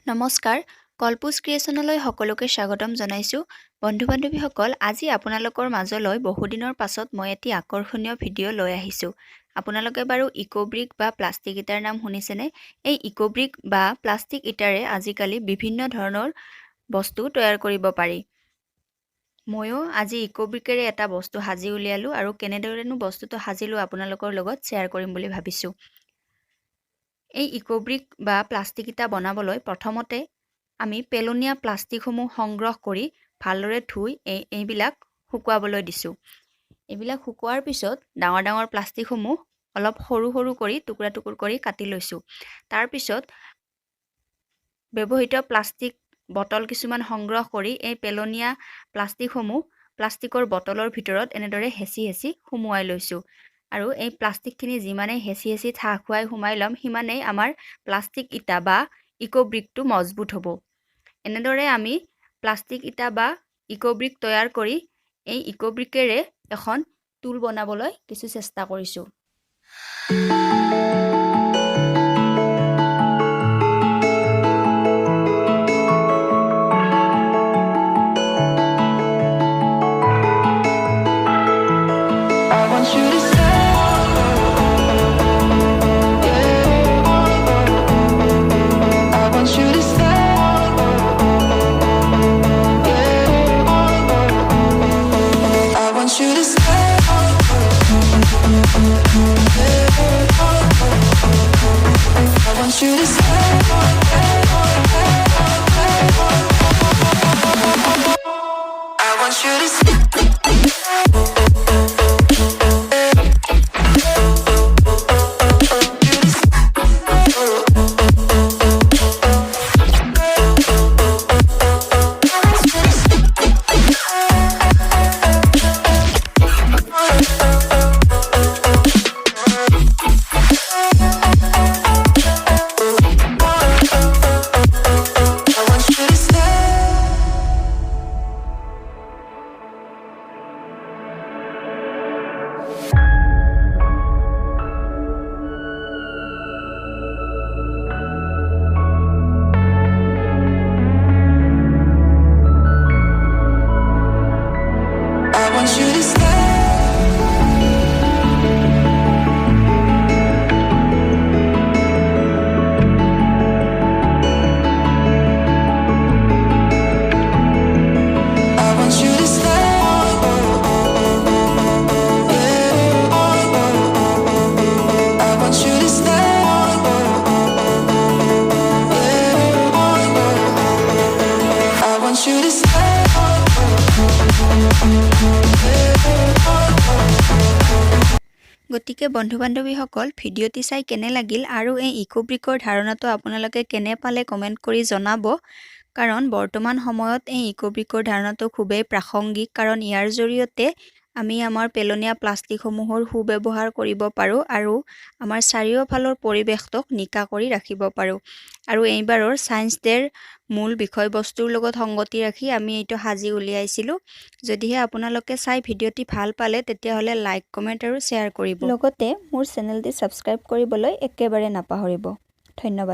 নমস্কাৰ কলপুছ ক্ৰিয়েশ্যনলৈ সকলোকে স্বাগতম জনাইছোঁ বন্ধু-বান্ধৱীসকল আজি আপোনালোকৰ মাজলৈ বহুদিনৰ পাছত মই এটি আকৰ্ষণীয় ভিডিঅ' লৈ আহিছোঁ আপোনালোকে বাৰু ইকোব্ৰিক বা প্লাষ্টিক ইটাৰ নাম শুনিছেনে এই ইকোব্ৰিক বা প্লাষ্টিক ইটাৰে আজিকালি বিভিন্ন ধৰণৰ বস্তু তৈয়াৰ কৰিব পাৰি ময়ো আজি ইকোব্ৰিকেৰে এটা বস্তু সাজি উলিয়ালোঁ আৰু কেনেদৰেনো বস্তুটো সাজিলোঁ আপোনালোকৰ লগত শ্বেয়াৰ কৰিম বুলি ভাবিছোঁ এই ইকোব্ৰিক বা প্লাষ্টিক ইটা বনাবলৈ প্ৰথমতে আমি পেলনীয়া প্লাষ্টিকসমূহ সংগ্ৰহ কৰি ভালদৰে ধুই এইবিলাক শুকুৱাবলৈ দিছোঁ এইবিলাক শুকুৱাৰ পিছত ডাঙৰ ডাঙৰ প্লাষ্টিকসমূহ অলপ সৰু সৰু কৰি টুকুৰা টুকুৰ কৰি কাটি লৈছোঁ তাৰ পিছত ব্যৱহৃত প্লাষ্টিক বটল কিছুমান সংগ্ৰহ কৰি এই পেলনীয়া প্লাষ্টিকসমূহ প্লাষ্টিকৰ বটলৰ ভিতৰত এনেদৰে হেঁচি হেঁচি সুমুৱাই লৈছোঁ আৰু এই প্লাষ্টিকখিনি যিমানেই হেঁচি হেঁচি ঠাহ খুৱাই সোমাই ল'ম সিমানেই আমাৰ প্লাষ্টিক ইটা বা ইকোব্ৰিকটো মজবুত হ'ব এনেদৰে আমি প্লাষ্টিক ইটা বা ইকোব্ৰিক তৈয়াৰ কৰি এই ইকোব্ৰিকেৰে এখন টুল বনাবলৈ কিছু চেষ্টা কৰিছোঁ গতিকে বন্ধু-বান্ধৱীসকল ভিডিঅ'টি চাই কেনে লাগিল আৰু এই ইকোব্ৰিকৰ ধাৰণাটো আপোনালোকে কেনে পালে কমেণ্ট কৰি জনাব কাৰণ বৰ্তমান সময়ত এই ইকোব্ৰিকৰ ধাৰণাটো খুবেই প্ৰাসংগিক কাৰণ ইয়াৰ জৰিয়তে আমি আমাৰ পেলনীয়া প্লাষ্টিকসমূহৰ সুব্যৱহাৰ কৰিব পাৰোঁ আৰু আমাৰ চাৰিওফালৰ পৰিৱেশটোক নিকা কৰি ৰাখিব পাৰোঁ আৰু এইবাৰৰ ছায়েন্স ডেৰ মূল বিষয়বস্তুৰ লগত সংগতি ৰাখি আমি এইটো সাজি উলিয়াইছিলোঁ যদিহে আপোনালোকে চাই ভিডিঅ'টি ভাল পালে তেতিয়াহ'লে লাইক কমেণ্ট আৰু শ্বেয়াৰ কৰিব লগতে মোৰ চেনেলটি ছাবস্ক্ৰাইব কৰিবলৈ একেবাৰে নাপাহৰিব ধন্যবাদ